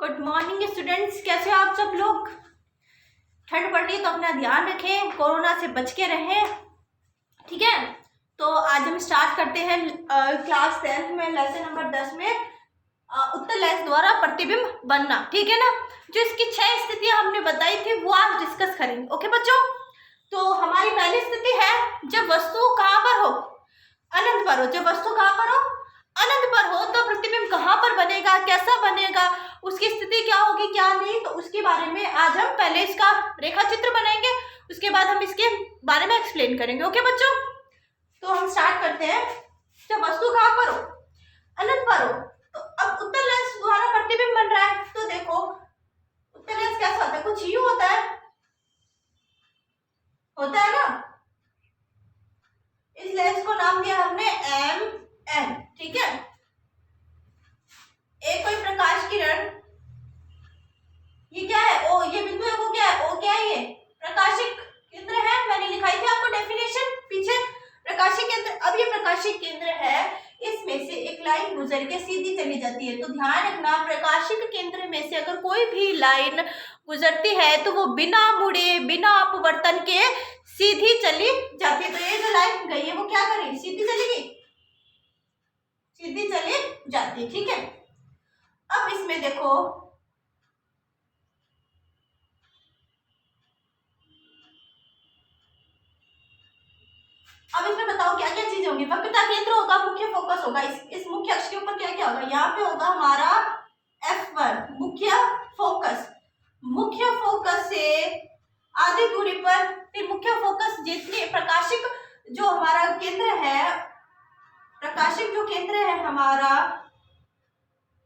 Good morning students, कैसे हो आप सब लोग। ठंड पड़ रही है तो अपना ध्यान रखें, कोरोना से बच के रहें, ठीक है। तो आज हम स्टार्ट करते हैं क्लास 10th में लेसन नंबर 10 में उत्तर लेंस द्वारा प्रतिबिंब बनना, ठीक है ना। जो इसकी 6 स्थितियां हमने बताई थी वो आज डिस्कस करेंगे। ओके बच्चों, तो हमारी पहली स्थिति है जब वस्तु कहाँ पर हो, अनंत पर हो। जब वस्तु कहाँ पर हो, अनंत पर हो, तो प्रतिबिंब कहाँ पर बनेगा, कैसा बनेगा, उसकी स्थिति क्या होगी क्या नहीं, तो उसके बारे में आज हम पहले इसका रेखा चित्र बनाएंगे, उसके बाद हम इसके बारे में एक्सप्लेन करेंगे। ओके बच्चों, तो हम स्टार्ट करते हैं। जब वस्तु कहाँ पर हो, अनंत पर हो, तो अब उत्तर लेंस द्वारा प्रतिबिंब बन रहा है। तो देखो उत्तर लेंस कैसा होता है, कुछ यूं होता है ना। इस लेंस को नाम दिया हमने M, ठीक है। एक कोई प्रकाश किरण, ये क्या है, ओ ये बिंदु है, वो क्या है, ओ क्या है, ये प्रकाशिक केंद्र है। मैंने लिखाई थी आपको डेफिनेशन पीछे, प्रकाशिक केंद्र। अब ये प्रकाशिक केंद्र है, इसमें से एक लाइन गुजर के सीधी चली जाती है। तो ध्यान रखना, प्रकाशिक केंद्र में से अगर कोई भी लाइन गुजरती है तो वो बिना मुड़े, बिना अपवर्तन के सीधी चली जाती है। तो ये जो लाइन गई है वो क्या करेगी, सीधी चलेगी, सीधी चली जाती है, ठीक है। अब इसमें देखो, अब इसमें बताओ क्या क्या चीजें होंगी। वक्रता केंद्र होगा, मुख्य फोकस होगा। इस मुख्य अक्ष के ऊपर क्या क्या होगा, यहाँ पे होगा हमारा F1 मुख्य फोकस। मुख्य फोकस से आधी दूरी पर फिर मुख्य फोकस जितनी प्रकाशिक जो हमारा केंद्र है, प्रकाशिक जो केंद्र है हमारा,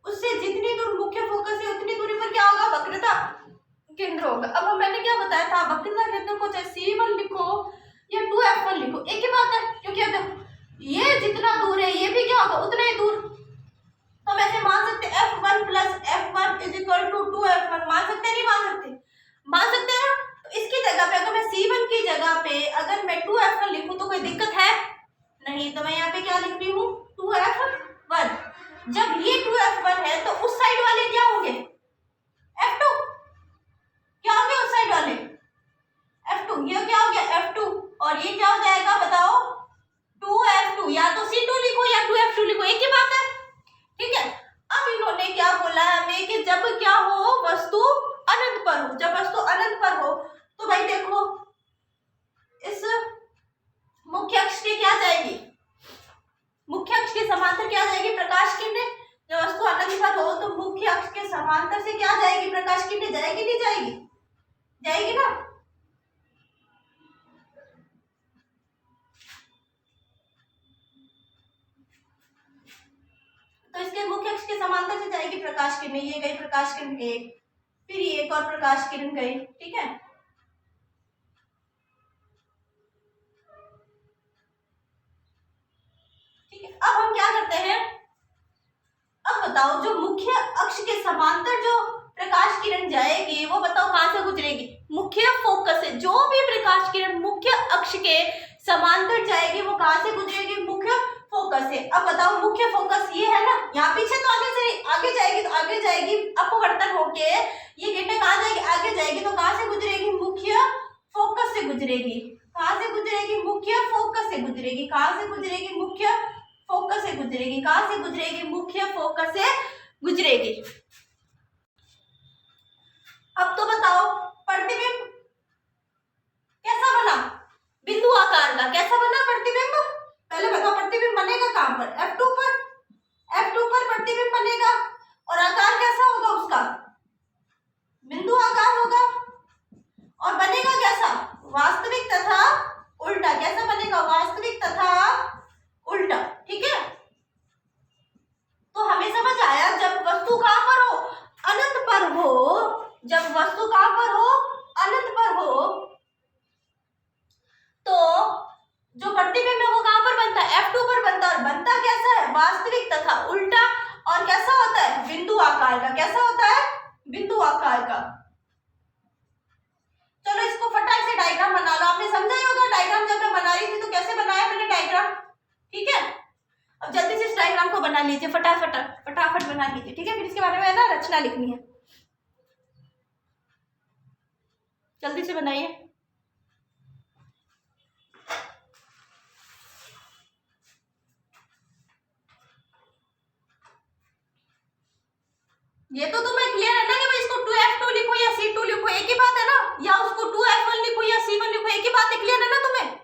उससे जितनी दूर मुख्य फोकस है उतनी दूरी पर क्या होगा, वक्रता केंद्र होगा। अब मैंने क्या बताया था, वक्रता केंद्र को चाहे C1 लिखो या 2F1 लिखो, एक ही बात है, क्योंकि अब ये जितना दूर है ये भी क्या होगा, उतना ही दूर। तो हम ऐसे मान सकते F1 plus F1 is equal to 2F1, मान सकते नहीं मान सकते, मान सकते हैं ना। तो इसकी जगह पे अगर मैं C1 की जगह पे अगर मैं 2F1 लिखूं तो कोई दिक्कत है नहीं। तो मैं यहाँ पे क्या लिख रही हूँ, 2F1। जब ये 2F1 है तो उस साइड वाले क्या होंगे, F2। क्या होंगे उस साइड वाले, F2। ये क्या हो गया F2, और ये क्या हो जाएगा बताओ, 2F2। या तो C2 लिखो या 2F2 लिखो, एक ही बात है, ठीक है। अब इन्होंने क्या बोला हमें कि जब क्या हो, वस्तु अनंत पर हो। जब वस्तु अनंत पर हो तो भाई देखो इस मुख्य अक्ष के क्या जाएगी, मुख्य अक्ष के समांतर क्या जाएगी, प्रकाश किरणें। जब वस्तु अनंत पर हो तो मुख्य अक्ष के समांतर से क्या जाएगी, प्रकाश किरणें। जाएगी नहीं जाएगी, जाएगी ना। तो इसके मुख्य अक्ष के समांतर से जाएगी प्रकाश किरण। ये गई प्रकाश किरण एक, फिर ये एक और प्रकाश किरण गई, ठीक है। ठीक है, अब हम क्या करते हैं, अब बताओ जो मुख्य अक्ष के समांतर जो प्रकाश किरण जाएगी वो बताओ कहां से गुजरेगी, मुख्य फोकस से। जो भी प्रकाश किरण मुख्य अक्ष के समांतर जाएगी वो कहां से गुजरेगी, मुख्य फोकस से। अब बताओ मुख्य फोकस ये है ना, यहाँ पीछे तो आगे जाएगी, तो आगे जाएगी अपवर्तन होके, ये किरणें कहाँ जाएगी, आगे जाएगी। तो कहाँ से गुजरेगी, मुख्य फोकस से गुजरेगी। कहाँ से गुजरेगी, मुख्य फोकस से गुजरेगी। कहाँ से गुजरेगी, मुख्य फोकस से गुजरेगी। कहाँ से गुजरेगी, मुख्य फोकस से गुजरेगी। अब तो बताओ प्रतिबिंब कैसा बना, बिंदु आकार का कैसा बना प्रतिबिंब। पहले बताओ प्रतिबिंब बनेगा कहां पर, F2 पर। F2 पर प्रतिबिंब बनेगा, और आकार कैसा होगा उसका, बिंदु आकार होगा। और बनेगा कैसा, वास्तविक तथा उल्टा। कैसा बनेगा, वास्तविक तथा उल्टा, ठीक है। तो हमें समझ आया, जब वस्तु कहां पर हो, अनंत पर हो। जब वस्तु कहां पर हो, अनंत पर हो, तो जो प्रतिबिंब है वो कहां पर बनता है, F2 पर बनता है। और बनता कैसा है, वास्तविक तथा उल्टा। और कैसा होता है, बिंदु आकार का। कैसा होता है, बिंदु आकार का। चलो इसको फटाक से डायग्राम बना लो। आपने समझा ही होगा डायग्राम, जब मैं बना रही थी तो कैसे बनाया मैंने डायग्राम, ठीक है। अब जल्दी से इस डायग्राम को बना लीजिए, फटाफट बना लीजिए, ठीक है। फिर इसके बारे में ना रचना लिखनी है। जल्दी से बनाइए। ये तो तुम्हें क्लियर है ना कि भाई इसको 2F2 लिखो या C2 लिखो, एक ही बात है ना, या उसको 2F1 लिखो या C1 लिखो, एक ही बात है। क्लियर है ना तुम्हें?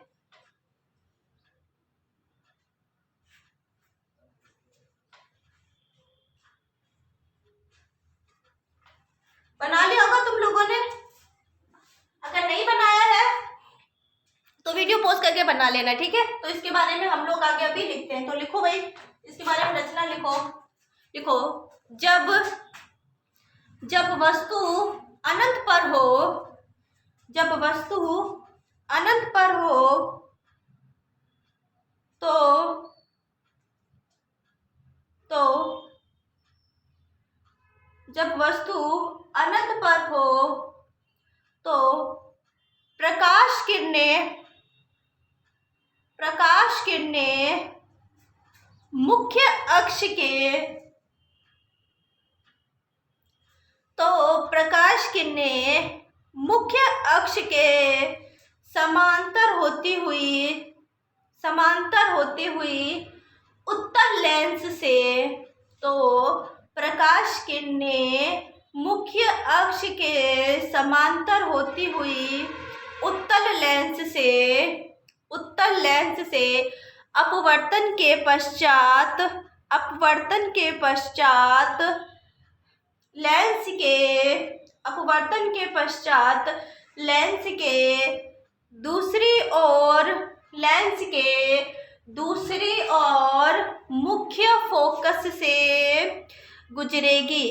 बना लिया होगा तुम लोगों ने। अगर नहीं बनाया है तो वीडियो पॉज करके बना लेना, ठीक है। तो इसके बारे में हम लोग आगे अभी लिखते हैं। तो लिखो भाई, इसके बारे में रचना लिखो। लिखो, जब वस्तु अनंत पर हो, जब वस्तु अनंत पर हो तो जब वस्तु अनंत पर हो तो प्रकाश किरणें मुख्य अक्ष के, तो प्रकाश किरणें मुख्य अक्ष के समांतर होती हुई उत्तल लेंस से, तो प्रकाश किरणें मुख्य अक्ष के समांतर होती हुई उत्तल लेंस से अपवर्तन के पश्चात लेंस के दूसरी ओर मुख्य फोकस से गुजरेगी।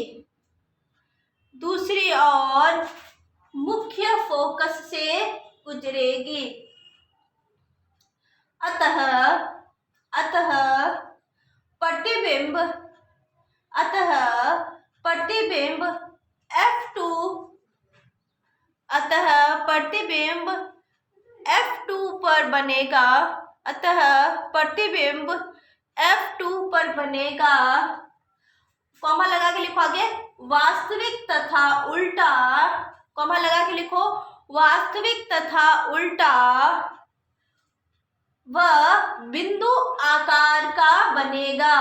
अतः प्रतिबिंब F2 पर बनेगा। कॉमा लगा के लिखो आगे, वास्तविक तथा उल्टा, कॉमा लगा के लिखो, वास्तविक तथा उल्टा वह बिंदु आकार का बनेगा।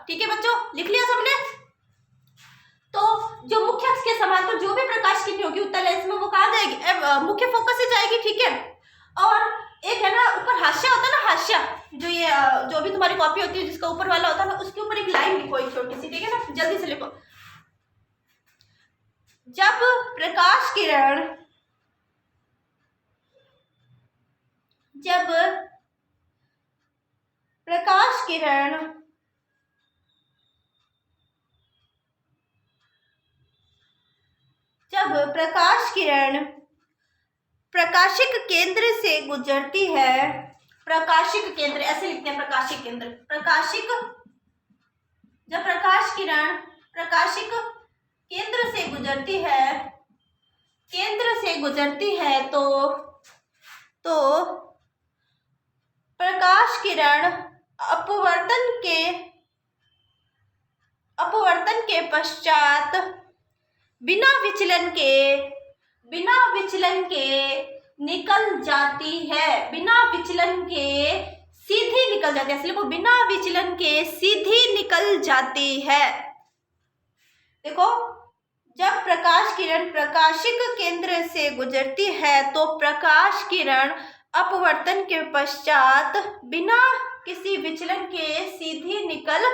ठीक है बच्चों, लिख लिया सबने? तो जो मुख्य अक्ष के समांतर जो भी प्रकाश किरण होगी उत्तल लेंस में, वो कहाँ जाएगी? मुख्य फोकस से जाएगी, ठीक है। और एक है ना ऊपर हास्य होता है ना, हास्य, जो भी तुम्हारी कॉपी होती है जिसका ऊपर वाला होता है ना, उसके ऊपर एक लाइन लिखो, एक छोटी सी, ठीक है ना, जल्दी से लिखो। जब प्रकाश किरण प्रकाशिक केंद्र से गुजरती है, प्रकाशिक केंद्र ऐसे लिखते हैं, प्रकाशिक केंद्र, जब प्रकाश किरण प्रकाशिक केंद्र से गुजरती है तो प्रकाश किरण अपवर्तन के पश्चात बिना विचलन के निकल जाती है, सीधी निकल जाती है, इसलिए वो बिना विचलन के सीधी निकल जाती है। देखो, जब प्रकाश किरण प्रकाशिक केंद्र से गुजरती है तो प्रकाश किरण अपवर्तन के पश्चात बिना किसी विचलन के सीधी निकल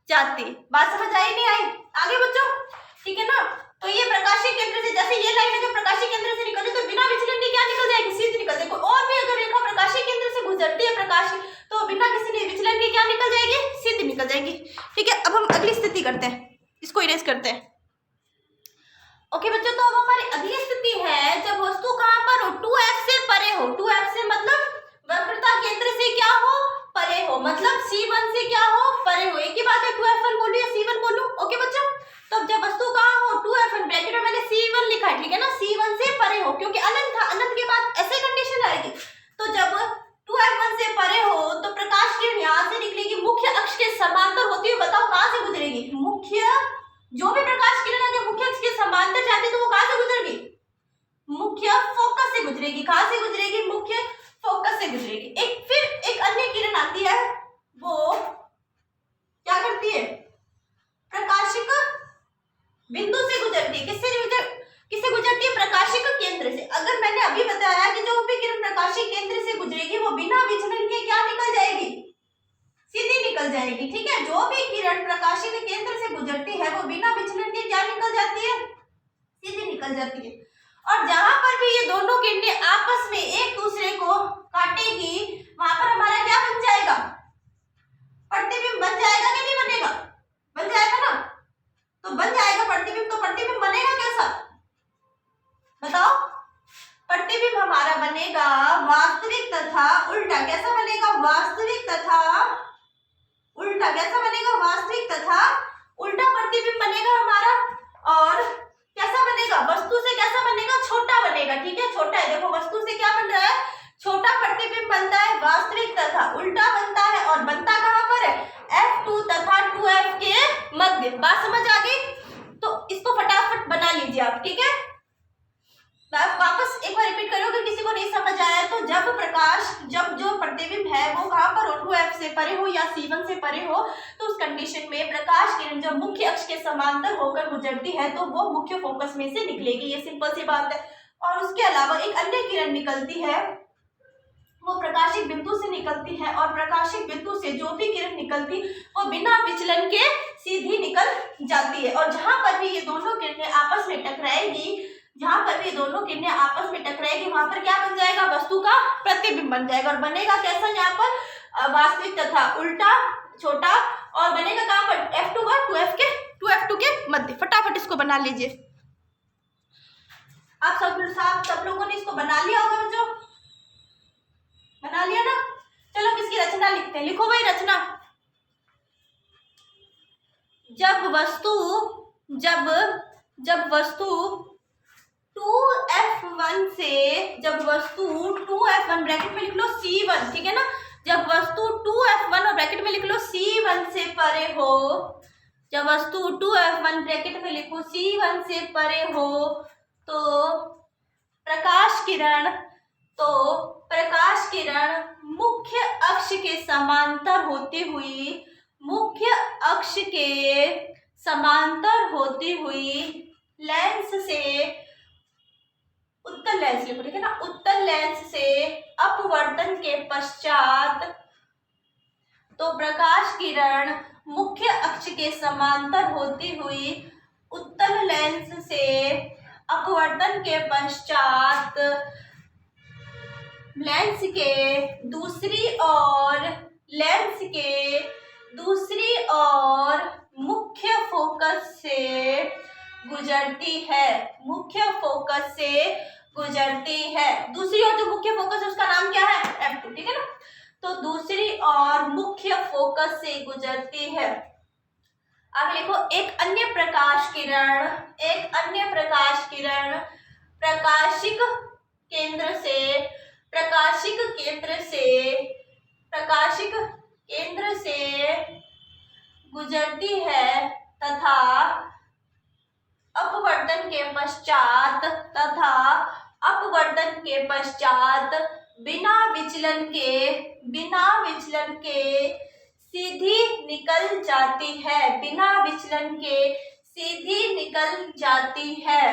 जाती। बात समझ आई नहीं आई? आगे बच्चों, ठीक है ना। तो ये प्रकाशिक केंद्र से, जैसे ये लाइन अगर प्रकाशिक केंद्र से निकलती तो बिना विचलन के क्या निकल जाएगी? सीधी निकल जाएगी। और भी अगर रेखा प्रकाशिक केंद्र से गुजरती है प्रकाश, तो बिना किसी विचलन के क्या निकल जाएगी? सीधी निकल जाएगी। ठीक है, अब हम अगली स्थिति करते हैं, इसको इरेज करते हैं। ओके बच्चों, तो अब हमारी अगली स्थिति है जब वस्तु कहाँ पर हो? 2F से परे हो। 2F से मतलब वक्रता केंद्र से क्या हो? परे हो, मतलब C1 से क्या हो? परे हो। एक ही बात है, 2F1 बोलूं या C1 बोलूं? ओके बच्चों, तो जब वस्तु कहाँ हो? 2F1, ब्रैकेट में मैंने C1 लिखा है, ठीक है ना, C1 से परे हो, क्योंकि अनंत था, अनंत के बाद ऐसे कंडीशन आएगी। तो जब 2F1 से परे हो तो प्रकाश किरण यहाँ से निकलेगी, मुख्य अक्ष के समांतर मुख्य फोकस से गुजरेगी। कहां से गुजरेगी? मुख्य फोकस से गुजरेगी। एक अन्य किरण आती है, वो क्या करती है? प्रकाशिक बिंदु से गुजरती है। किससे गुजरती है? प्रकाशिक केंद्र से। अगर मैंने अभी बताया कि जो भी किरण प्रकाशिक केंद्र से गुजरेगी वो बिना विचलन के क्या निकल जाएगी? सीधी निकल जाएगी। ठीक है, जो भी किरण प्रकाशिक केंद्र से गुजरती है वो बिना विचलन के क्या निकल जाती है? सीधी निकल जाती है। और जहां पर भी ये दोनों किरणें आपस में एक दूसरे को काटेगी, वहां पर हमारा क्या बन जाएगा? प्रतिबिंब बन जाएगा कि नहीं बनेगा? बन जाएगा ना। तो बन जाएगा प्रतिबिंब। तो प्रतिबिंब बनेगा कैसा? बताओ। प्रतिबिंब हमारा बनेगा वास्तविक तथा उल्टा। कैसा बनेगा? वास्तविक तथा उल्टा। कैसा बनेगा? वास्तविक तथा उल्टा प्रतिबिंब बनेगा हमारा। और कैसा बनेगा? वस्तु से कैसा बनेगा? छोटा बनेगा। ठीक है, छोटा है। देखो वस्तु से क्या बन रहा है? छोटा प्रतिबिंब बनता है। वास्तविक तथा उल्टा बनता है। और बनता कहां पर है? F2 तथा 2F के मध्य। बात समझ आ गई? तो इसको फटाफट बना लीजिए आप। ठीक है, वापस एक बार रिपीट करो अगर किसी को नहीं समझ आया तो। जब जो प्रतिबिंब है वो कहां पर हो? 2F से परे हो या C1 से परे हो, तो उस कंडीशन में प्रकाश किरण जब मुख्य अक्ष के समांतर होकर गुजरती है तो वो मुख्य फोकस में से निकलेगी। ये सिंपल सी बात है। और उसके अलावा एक अन्य किरण निकलती है, वो प्रकाशिक बिंदु से निकलती है। और प्रकाशिक बिंदु से जो भी किरण निकलती वो बिना विचलन के सीधी निकल जाती है। और जहां पर भी ये दोनों किरणें आपस में टकराएगी, वहां पर क्या बन जाएगा? वस्तु का प्रतिबिंब बन जाएगा। और बनेगा कैसा? यहाँ पर वास्तविक तथा उल्टा, छोटा। और बनेगा कहां पर? F2 और 2F2 के मध्य। फटाफट इसको बना लीजिए। आप सब लोगों ने इसको बना लिया होगा बच्चों? बना लिया ना? चलो इसकी रचना लिखते हैं। लिखो भाई रचना। जब वस्तु 2F1 ब्रैकेट में लिख लो C1, ठीक है ना। जब वस्तु 2F1 और ब्रैकेट में लिख लो C1 से परे हो, जब वस्तु 2F1 ब्रैकेट में लिखो C1 से परे हो, तो प्रकाश किरण मुख्य अक्ष के समांतर होती हुई लेंस से उत्तल लेंस लिखो, ठीक है ना। उत्तल लेंस से अपवर्तन के पश्चात, तो प्रकाश किरण मुख्य अक्ष के समांतर होती हुई उत्तल लेंस से अपवर्तन के पश्चात लेंस के दूसरी ओर मुख्य फोकस से गुजरती है। दूसरी ओर जो मुख्य फोकस है उसका नाम क्या है? F2, ठीक है ना। तो दूसरी ओर मुख्य फोकस से गुजरती है। आगे लिखो एक अन्य प्रकाश किरण प्रकाशिक केंद्र से गुजरती है तथा अपवर्तन के पश्चात बिना विचलन के सीधी निकल जाती है।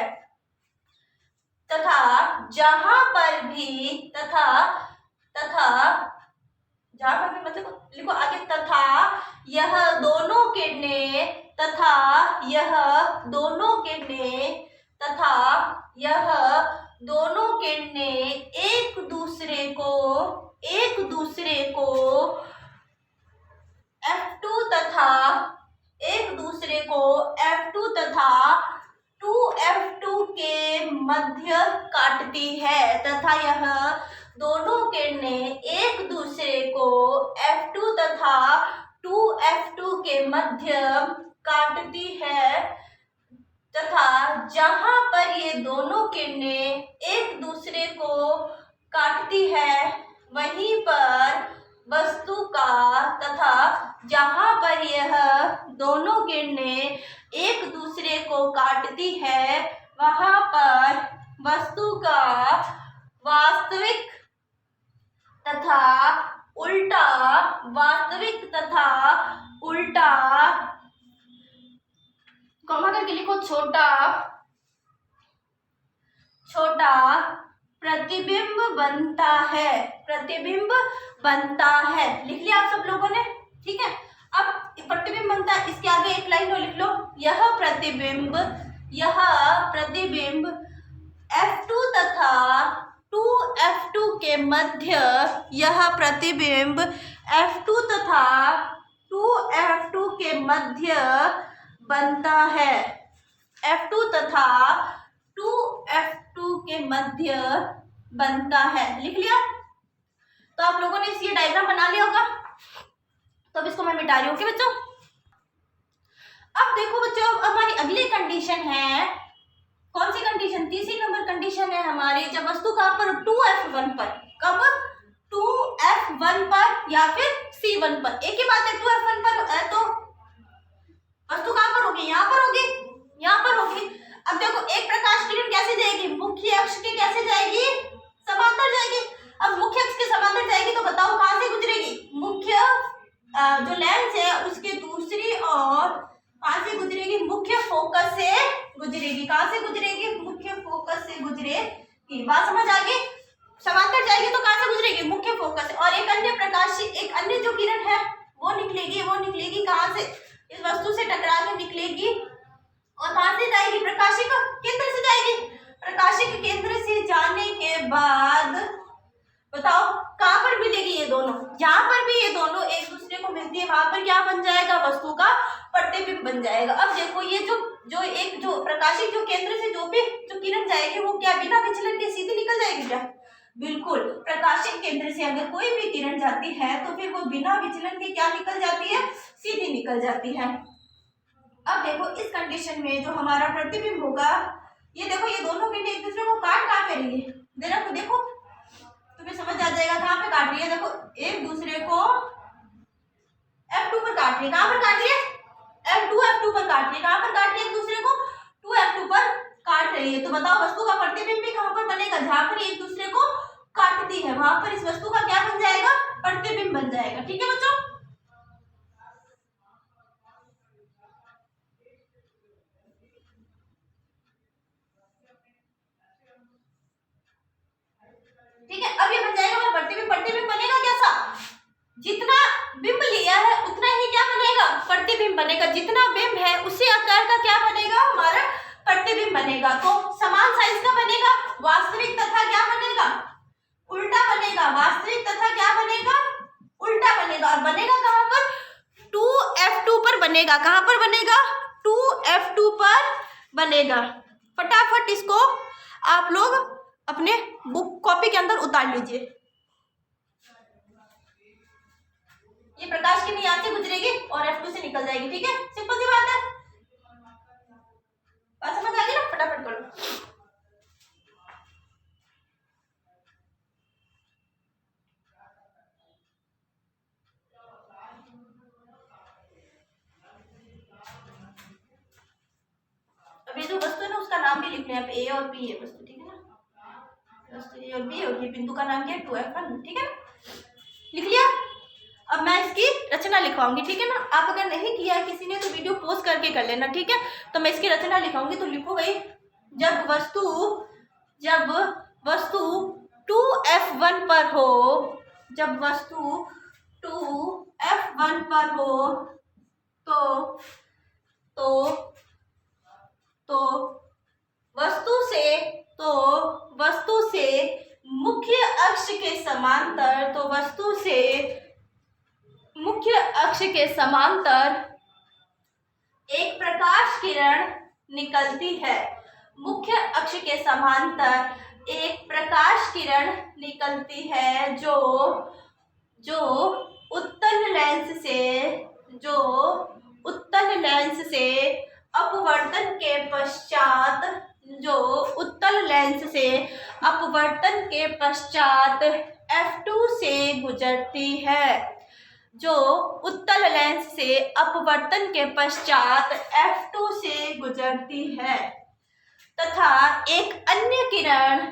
तथा जहां पर भी मतलब लिखो आगे, तथा यह दोनों किरणें एक दूसरे को F2 तथा 2F2 के मध्य काटती है। तथा यह दोनों किरणें एक दूसरे को F2 तथा 2F2 के मध्य काटती है। तथा जहां पर ये दोनों किरणें एक दूसरे को काटती है वहीं पर वस्तु का, तथा जहां पर यह दोनों किरणें एक दूसरे को काटती है वहां पर वस्तु का वास्तविक तथा उल्टा, वास्तविक तथा उल्टा, कॉमा करके लिखो, छोटा छोटा प्रतिबिंब बनता है, प्रतिबिंब बनता है। लिख लिया आप सब लोगों ने, ठीक है। अब प्रतिबिंब बनता है, इसके आगे एक लाइन और लिख लो, यह प्रतिबिंब F2 तथा 2F2 के मध्य, यह प्रतिबिंब F2 तथा 2F2 के मध्य बनता है, F2 तथा 2F2 के मध्य बनता है। लिख लिया? तो आप लोगों ने ये डायग्राम बना लिया होगा, तो अब इसको मैं मिटा रही हूँ, ओके बच्चों। अब देखो बच्चों, अब हमारी अगली कंडीशन है, कौन सी कंडीशन? तीसरी नंबर कंडीशन है हमारी, जब वस्तु कहाँ पर? 2F1 पर। कब? 2F1 पर या फिर C1 पर, एक ही बात है। 2F1 पर है तो वस्तु कहाँ पर होगी? यहाँ पर होगी, यहाँ पर होगी। अब देखो, एक प्रकाश किरण कैसे जाएगी? मुख्य अक्ष के कैसे जाएगी? समांतर जाएगी। अब मुख्य अक्ष के समांतर जाएगी तो बताओ कहाँ से गुजरेगी? मुख्य जो लेंस है उसके दूसरी ओर कहाँ से गुजरेगी? मुख्य फोकस से गुजरेगी। कहाँ से गुजरेगी? मुख्य फोकस से गुजरेगी। बात समझ आ गई? समांतर जाएगी तो कहाँ से गुजरेगी? मुख्य फोकस से। और एक अन्य प्रकाश, एक अन्य जो किरण है वो निकलेगी कहाँ से? इस वस्तु से टकरा के निकलेगी और कहाँ से जाएगी? प्रकाशिक केंद्र से जाएगी। प्रकाशिक केंद्र से जाने के बाद बताओ कहाँ पर मिलेगी? ये दोनों, जहां पर भी ये दोनों एक दूसरे को मिलती है वहां पर क्या बन जाएगा? वस्तु का प्रतिबिंब बन जाएगा। अब देखो, ये जो प्रकाशिक जो केंद्र से जो किरण जाएगी वो क्या बिना विचलन के सीधी निकल जाएगी क्या? बिल्कुल। प्रकाशिक केंद्र से अगर कोई भी किरण जाती है तो फिर वो बिना विचलन के क्या निकल जाती है? सीधी निकल जाती है। अब देखो, इस कंडीशन में जो हमारा प्रतिबिंब होगा, ये देखो, ये दोनों किरणें एक दूसरे को काट रही है। देखो तुम्हें समझ आ जाएगा कहाँ पे काट रही है। देखो, एक दूसरे को F2 पर काट रही है। कहाँ पर काट रही है? F2 पर काट रही है। कहाँ पर काट रही है? एक दूसरे को 2F2 पर काट रही है। तो बताओ वस्तु का प्रतिबिंब भी कहाँ पर बनेगा? जहां पर एक दूसरे को काटती है वहां पर इस वस्तु का क्या बन जाएगा? प्रतिबिंब बन जाएगा। ठीक है बच्चों? ठीक है, अब ये बन जाएगा हमारा प्रतिबिंब। प्रतिबिंब बनेगा कैसा? जितना बिंब लिया है उतना ही क्या बनेगा? प्रतिबिंब बनेगा। जितना बिंब है उसी आकार का क्या बनेगा? हमारा प्रतिबिंब बनेगा। तो समान साइज का बनेगा, वास्तविक तथा क्या बनेगा? उल्टा बनेगा। वास्तविक तथा क्या बनेगा? उल्टा बनेगा। और बनेगा कहां पर? 2F2 पर बनेगा। कहां पर बनेगा? 2F2 पर बनेगा। फटाफट इसको आप लोग अपने बुक कॉपी के अंदर उतार लीजिए। ये प्रकाश की यहाँ से गुजरेगी और F2 से निकल जाएगी। ठीक है, सिंपल सी बात है। बात समझ आ गई ना? फटाफट करो। अब ये जो वस्तु है ना उसका नाम भी लिख लें आप, A और B है वस्तु। ठीक है ना? वस्तु A और B और ये बिंदु का नाम क्या है? 2F1। ठीक है ना? लिख लिया? अब मैं इसकी रचना लिखवाऊंगी। ठीक है ना? आप अगर नहीं किया किसी ने तो वीडियो पॉज करके कर लेना। ठीक है? तो मैं इसकी रचना लिखवाऊंगी। तो लिखो भाई, जब वस्तु 2F1 पर हो, जब वस्तु 2F1 पर हो तो वस्तु से मुख्य अक्ष के समांतर एक प्रकाश किरण निकलती है। मुख्य अक्ष के समांतर एक प्रकाश किरण निकलती है जो उत्तल लेंस से अपवर्तन के पश्चात F2 से गुजरती है। जो उत्तल लेंस से अपवर्तन के पश्चात F2 से गुजरती है। तथा एक अन्य किरण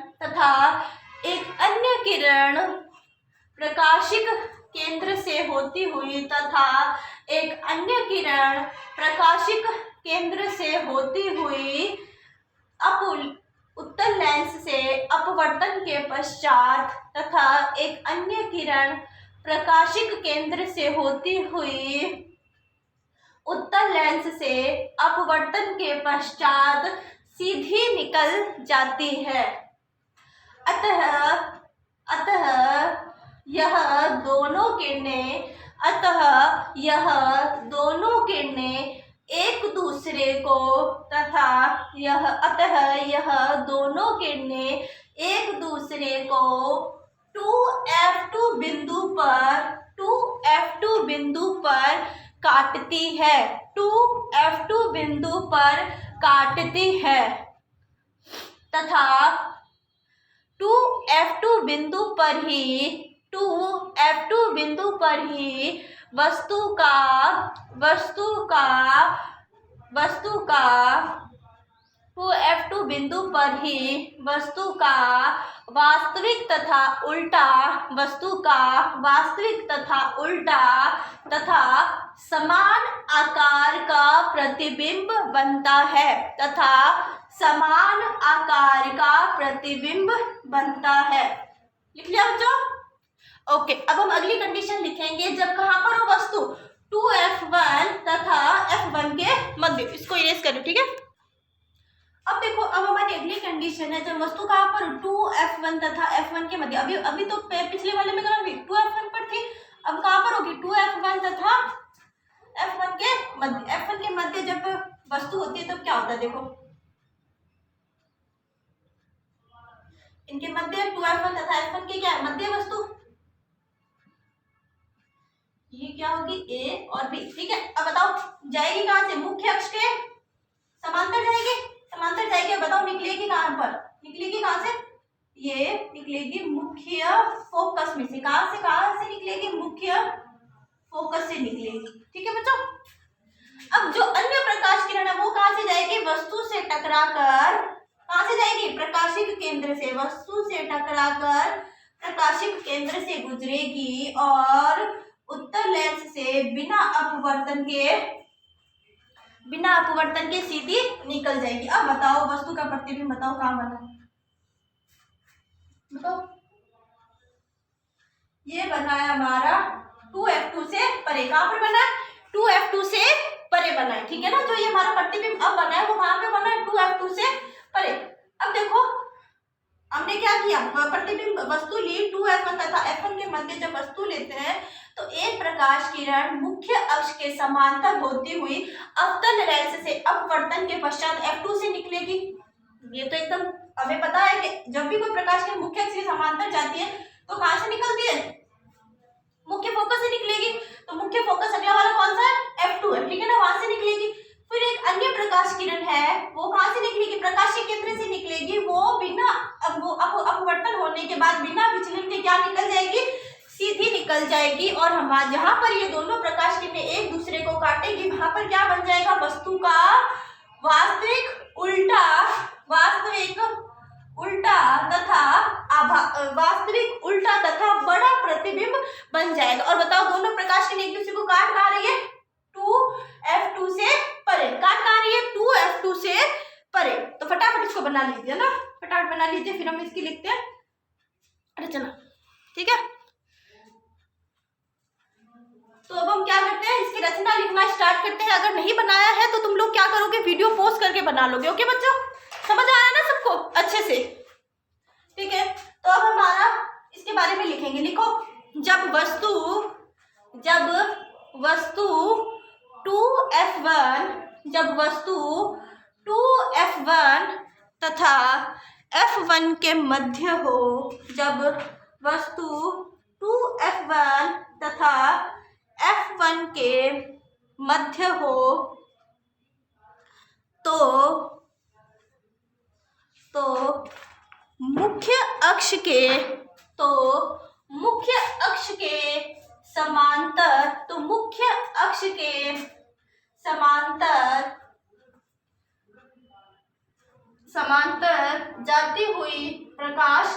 प्रकाशिक केंद्र से होती हुई तथा एक अन्य किरण प्रकाशिक केंद्र से होती हुई उत्तल लेंस से अपवर्तन के पश्चात तथा एक अन्य किरण प्रकाशिक केंद्र से होती हुई उत्तल लेंस से अपवर्तन के पश्चात सीधी निकल जाती है। अतः यह दोनों किरणें एक दूसरे को अतः यह दोनों किरणें एक दूसरे को 2F2 बिंदु पर काटती है। 2F2 बिंदु पर काटती है तथा 2F2 बिंदु पर ही वस्तु का वास्तविक तथा उल्टा तथा समान आकार का प्रतिबिंब बनता है। लिख लिया बच्चों? ओके, अब हम अगली कंडीशन लिखेंगे जब कहाँ पर हो वस्तु 2F1 तथा F1 के मध्य। इसको इरेज करो, ठीक है। अब देखो, अब हमारी अगली कंडीशन है जब वस्तु कहाँ पर 2F1 तथा F1 के मध्य। अभी तो पिछले वाले में 2F1 पर थी, अब कहाँ पर होगी 2F1 तथा F1 के मध्य। F1 के मध्य जब वस्तु होती है तो क्या होता है, देखो इनके मध्य 2F1 तथा F1 के क्या है, मध्य वस्तु, ये क्या होगी A और B, ठीक है। अब बताओ जाएगी कहाँ से, मुख्य अक्ष के समांतर जाएगी। बताओ निकलेगी कहाँ पर, निकलेगी कहाँ से, ये निकलेगी मुख्य फोकस में से। कहाँ से निकलेगी, मुख्य फोकस से निकलेगी, ठीक है बच्चों। अब जो अन्य प्रकाश किरण है वो कहाँ से जाएगी, वस्तु से टकराकर कहाँ से जाएगी, प्रकाशिक केंद्र से। वस्तु से टकराकर प्रकाशिक केंद्र से गुजरेगी और उत्तल लेंस से बिना अपवर्तन के सीधी निकल जाएगी। अब बताओ वस्तु का प्रतिबिंब बताओ कहाँ बना, बताओ। ये बना है हमारा 2F2 से परे। कहाँ पर बना है, 2F2 से परे बना है, ठीक है ना। जो ये हमारा प्रतिबिंब अब बना है वो कहाँ पे बना है, 2F2 से परे। अब देखो हमने क्या किया, प्रतिबिंब वस्तु ली 2F1 तथा F1 के मध्य जब वस्तु लेते हैं तो एक प्रकाश किरण मुख्य अक्ष के समांतर होती हुई अवतल लेंस से अपवर्तन के पश्चात F2 से निकलेगी। ये तो एकदम हमें पता है कि जब भी कोई प्रकाश किरण मुख्य अक्ष के समांतर जाती है तो कहाँ से निकलती है, मुख्य फोकस से निकलेगी। तो मुख्य फोकस अगला वाला कौन सा है, F2 है, ठीक है ना, वहां से निकलेगी। फिर एक अन्य प्रकाश किरण है वो कहाँ से निकलेगी, प्रकाशिक केंद्र से निकलेगी। वो बिना अपवर्तन होने के बाद बिना विचलन के क्या निकल जाएगी, सीधी निकल जाएगी। और हमारे जहां पर ये दोनों प्रकाश किरणें एक दूसरे को काटेगी वहां पर क्या बन जाएगा, वस्तु का वास्तविक उल्टा तथा बड़ा प्रतिबिंब बन जाएगा। और बताओ दोनों प्रकाश किरणें एक दूसरे को काट कहाँ रही है, 2F2 से परे। काट कहाँ रही है, 2F2 से परे। तो फटाफट इसको बना लीजिए ना, फटाफट बना लीजिए, फिर हम इसकी लिखते हैं रचना, ठीक है। तो अब हम क्या करते हैं, इसकी रचना लिखना स्टार्ट करते हैं। अगर नहीं बनाया है तो तुम लोग क्या करोगे, वीडियो पॉज करके बना लोगे। ओके बच्चों, समझ आया ना सबको अच्छे से, ठीक है। तो अब हमारा इसके बारे में लिखेंगे। लिखो, जब वस्तु 2F1 तथा F1 के मध्य हो, जब वस्तु 2F1 तथा F1 के मध्य हो तो मुख्य अक्ष के समांतर जाती हुई प्रकाश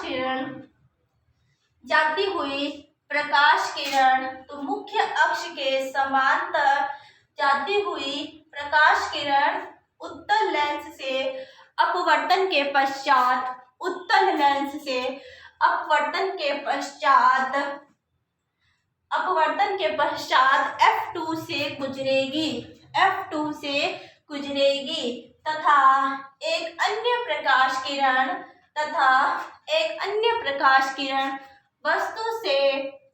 किरण तो मुख्य अक्ष के समांतर जाती हुई प्रकाश किरण उत्तल लेंस से अपवर्तन के पश्चात F2 से गुजरेगी तथा एक अन्य प्रकाश किरण वस्तु से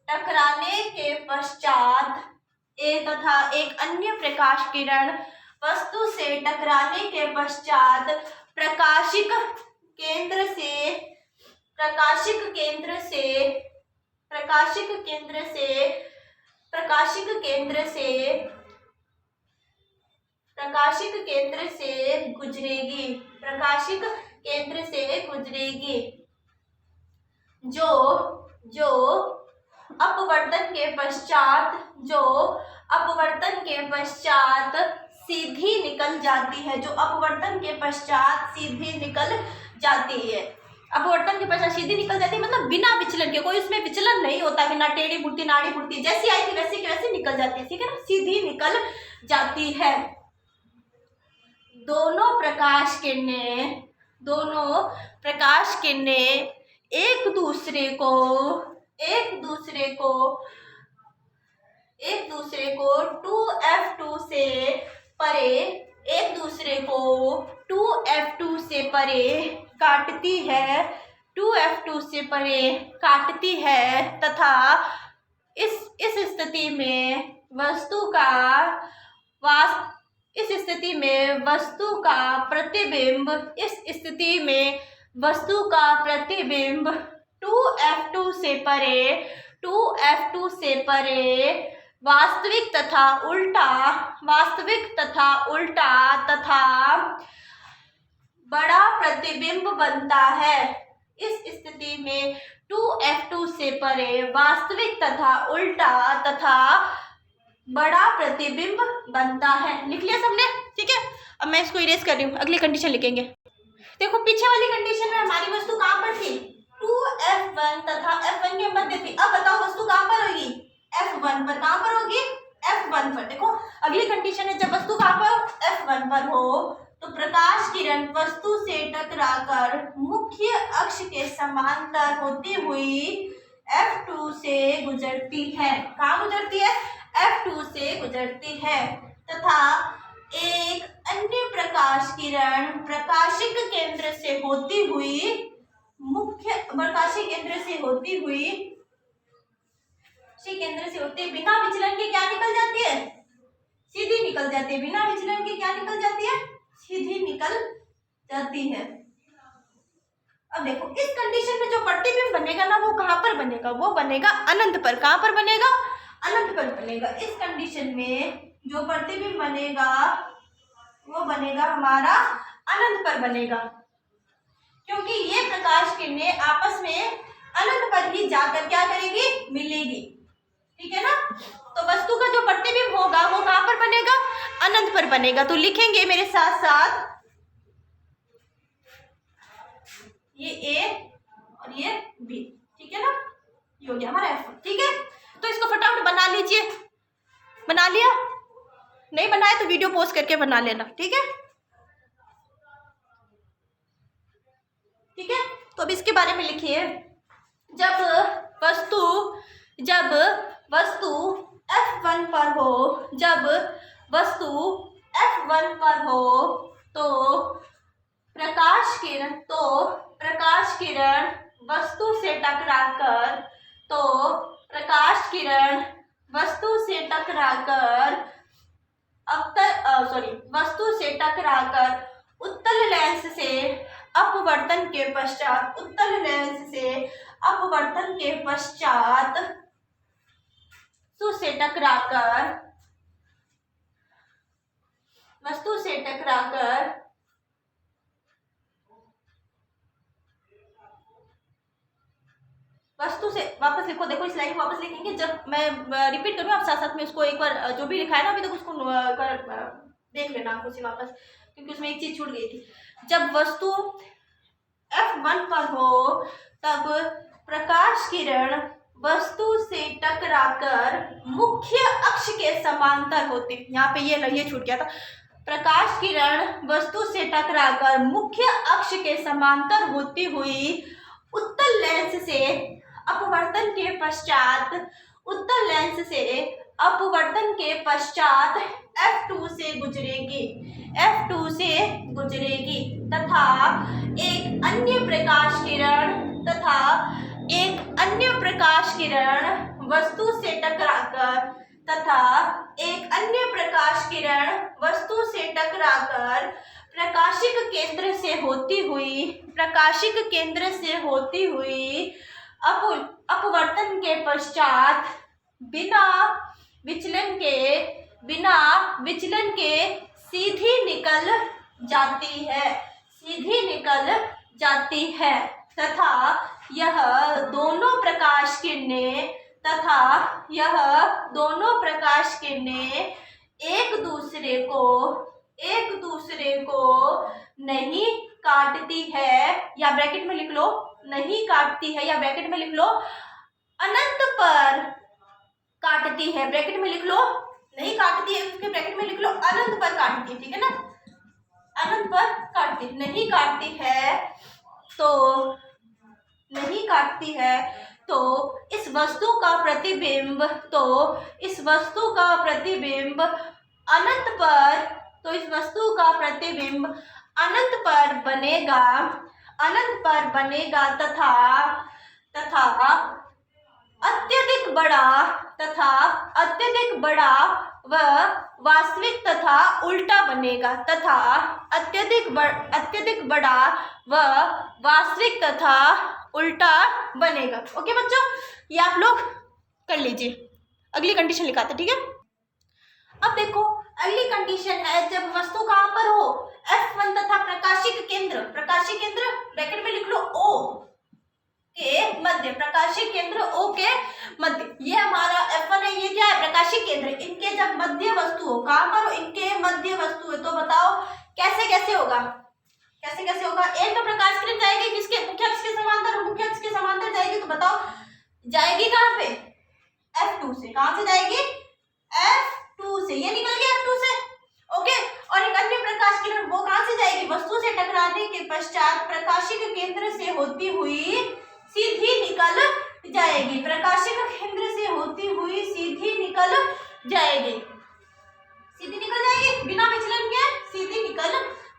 टकराने के पश्चात प्रकाशिक केंद्र से गुजरेगी जो अपवर्तन के पश्चात सीधी निकल जाती है। अपवर्तन के पश्चात सीधी निकल जाती है मतलब बिना विचलन के, कोई उसमें विचलन नहीं होता, बिना टेढ़ी बुढ़ती नाड़ी बुढ़ती, जैसी आई थी वैसी की वैसी निकल जाती है, ठीक है ना, सीधी निकल जाती है। दोनों प्रकाश किरणें एक दूसरे को 2F2 से परे काटती है तथा इस स्थिति में वस्तु का प्रतिबिंब 2F2 से परे वास्तविक तथा उल्टा बड़ा प्रतिबिंब बनता है। इस स्थिति में 2F2 से परे वास्तविक तथा उल्टा तथा बड़ा प्रतिबिंब बनता है। लिख लिया सबने, ठीक है। अब मैं इसको इरेज कर रही हूँ, अगली कंडीशन लिखेंगे। देखो पीछे वाली कंडीशन में हमारी वस्तु कहाँ पर थी, 2F1 तथा F1 के मध्य थी। अब बताओ वस्तु कहाँ पर होगी, F1 पर। कहाँ पर होगी, F1 पर। देखो अगली कंडीशन है, जब वस्तु कहाँ पर F1 पर हो तो प्रकाश किरण वस्तु से टकराकर मुख्य अक्ष के समांतर होती हुई F2 से गुजरती है। कहाँ गुजरती है, F2 से गुजरती है तथा एक अन्य प्रकाश किरण प्रकाशिक केंद्र से होती हुई बिना विचलन के क्या निकल जाती है, सीधी निकल जाती है। बिना विचलन के क्या निकल जाती है, सीधी निकल जाती है। अब देखो इस कंडीशन में जो प्रतिबिंब बनेगा ना, वो कहाँ पर बनेगा, वो बनेगा अनंत पर। कहाँ पर बनेगा, अनंत पर बनेगा। इस कंडीशन में जो प्रतिबिंब बनेगा वो बनेगा हमारा अनंत पर बनेगा, क्योंकि ये प्रकाश किरणें आपस में अनंत पर ही जाकर क्या करेगी, मिलेगी, ठीक है ना। तो वस्तु का जो प्रतिबिंब होगा वो कहाँ पर बनेगा, अनंत पर बनेगा। तो लिखेंगे मेरे साथ साथ, ये A और ये B, ठीक है ना, ये हो गया हमारा F, ठीक है। तो इसको फटाफट बना लीजिए। बना लिया, नहीं बनाए तो वीडियो पॉज करके बना लेना, ठीक है, ठीक है। तो अब इसके बारे में लिखिए, जब वस्तु F1 पर हो, तो प्रकाश किरण वस्तु से टकराकर उत्तल लेंस से अपवर्तन के पश्चात वस्तु से टकराकर वस्तु से वापस लिखो। देखो इस लाइन को वापस लिखेंगे, जब मैं रिपीट करूँ आप साथ साथ में उसको एक बार जो भी लिखा है ना अभी तक उसको देख लेना आपको वापस, क्योंकि उसमें एक चीज छूट गई थी। जब वस्तु F1 पर हो तब प्रकाश किरण वस्तु से टकराकर मुख्य अक्ष के समांतर होती, यहाँ पे ये छूट गया था। प्रकाश किरण वस्तु से टकराकर मुख्य अक्ष के समांतर होती हुई उत्तल लेंस से अपवर्तन के पश्चात F2 से गुजरेगी तथा एक अन्य प्रकाश किरण वस्तु से टकराकर प्रकाशिक केंद्र से होती हुई अपवर्तन के पश्चात बिना विचलन के सीधी निकल जाती है तथा यह दोनों प्रकाश किरणें एक दूसरे को नहीं काटती है, या ब्रैकेट में लिख लो नहीं काटती है, या ब्रैकेट में लिख लो अनंत पर काटती है। ब्रैकेट में लिख लो नहीं काटती है, उसके ब्रैकेट में लिख लो अनंत पर काटती है, ठीक है ना, अनंत पर काटती, नहीं काटती है तो इस वस्तु का प्रतिबिंब अनंत पर बनेगा तथा अत्यधिक बड़ा व वास्तविक तथा उल्टा बनेगा ओके बच्चों, ये आप लोग कर लीजिए। अगली कंडीशन लिखाते, ठीक है। अब देखो अगली कंडीशन है जब वस्तु कहाँ पर हो, F1 तथा प्रकाशिक केंद्र ब्रैकेट में लिख लो O के मध्य, प्रकाशिक केंद्र O के मध्य, ये हमारा F1 है, ये क्या है प्रकाशिक केंद्र, इनके जब मध्य वस्तु हो, कहाँ पर हो, इनके मध्य वस्तु है, तो बताओ कैसे होगा। एक तो प्रकाश किरण जाएगी किसके, मुख्य अक्ष के समांतर जाएगी, तो बताओ जाएगी कहाँ पे, F2 से। कहाँ से जाएगी, F2 से, ये निकल गया F2 से, ओके। और एक अन्य प्रकाश किरण वो कहाँ से जाएगी, वस्तु से टकराने के पश्चात प्रकाशिक केंद्र से होती हुई सीधी निकल जाएगी, बिना विचलन के सीधी निकल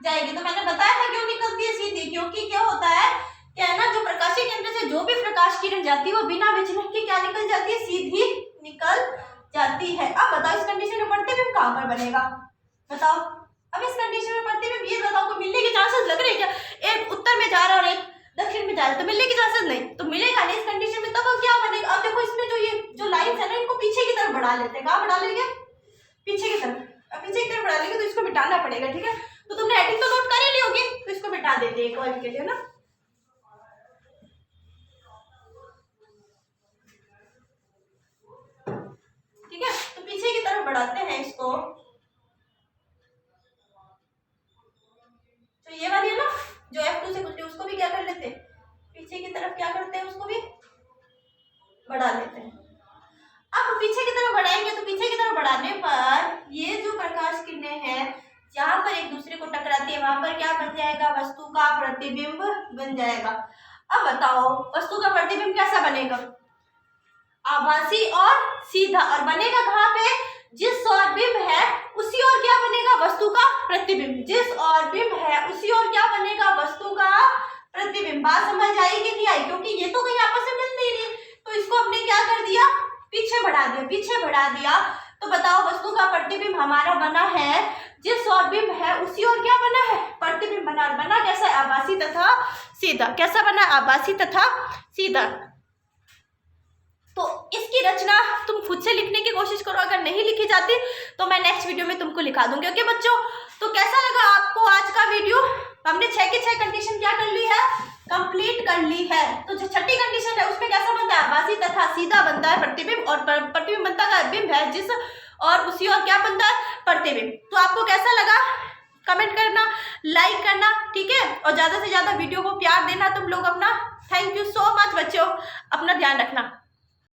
जाएगी। तो मैंने बताया था क्यों निकलती है सीधी, क्योंकि क्या होता है, क्या है ना, जो प्रकाशिक केंद्र से जो भी प्रकाश किरण जाती है वो बिना विचलन के क्या निकल जाती है, सीधी निकल जाती है। अब बताओ इस कंडीशन में प्रतिबिंब कहाँ पर बनेगा, बताओ। अब इस कंडीशन में प्रतिबिंब ये बताओ को मिलने के चांसेस लग रहे हैं क्या, एक उत्तर में जा रहा है और एक दक्षिण में जा रहा है, तो मिलने के चांसेस नहीं, तो मिलेगा नहीं इस कंडीशन में। तब क्या बनेगा, अब देखो इसमें जो ये जो लाइंस है ना, इनको पीछे की तरफ बढ़ा लेते हैं। कहाँ बढ़ा लेंगे, पीछे की तरफ। अब पीछे की तरफ बढ़ा लेंगे तो इसको मिटाना पड़ेगा, ठीक है। तो तुमने हेडिंग तो नोट कर ही ली होगी, तो इसको मिटा देते हैं एक बार के लिए ना। ठीक है, तो पीछे की तरफ बढ़ाते हैं इसको, तो ये वाली है ना जो F2 से गुजरी, उसको भी क्या कर लेते हैं, पीछे की तरफ क्या करते हैं, उसको भी बढ़ा लेते हैं। अब पीछे की तरफ बढ़ाएंगे तो पीछे की तरफ बढ़ाने पर ये जो प्रकाश किरणें हैं जहां पर एक दूसरे को टकराती है वहां पर क्या बन जाएगा, वस्तु का प्रतिबिंब बन जाएगा। अब बताओ वस्तु का प्रतिबिंब कैसा बनेगा, आभासी और सीधा, और बनेगा कहाँ पे, जिस ओर बिंब है उसी ओर क्या बनेगा, वस्तु का प्रतिबिंब, जिस ओर बिंब है उसी ओर क्या बनेगा, वस्तु का प्रतिबिंब। बात समझ आई कि नहीं आई, क्योंकि ये तो कहीं आपस में मिलते ही नहीं, तो इसको हमने क्या कर दिया, पीछे बढ़ा दिया। तो बताओ वस्तु का प्रतिबिंब हमारा बना है, जिस ओर बिंब है उसी ओर क्या बना है, प्रतिबिंब बना। बना कैसा है, आभासी तथा सीधा। कैसा बना, आभासी तथा सीधा। तो इसकी रचना तुम खुद से लिखने की कोशिश करो, अगर नहीं लिखी जाती तो मैं नेक्स्ट वीडियो में तुमको लिखा दूंगी, ओके बच्चों। तो कैसा लगा आपको आज का वीडियो, हमने 6 की 6 कंडीशन क्या कर ली है, कंप्लीट कर ली है। तो जो छठी कंडीशन है उसमें कैसा बनता है, आभासी तथा सीधा बनता है प्रतिबिंब, और प्रतिबिंब बनता है बिंब है जिस और उसी और क्या बनता है, प्रतिबिंब। तो आपको कैसा लगा कमेंट करना, लाइक करना। ठीक है, और ज्यादा से ज्यादा वीडियो को प्यार देना तुम लोग अपना। थैंक यू सो मच बच्चों, अपना ध्यान रखना।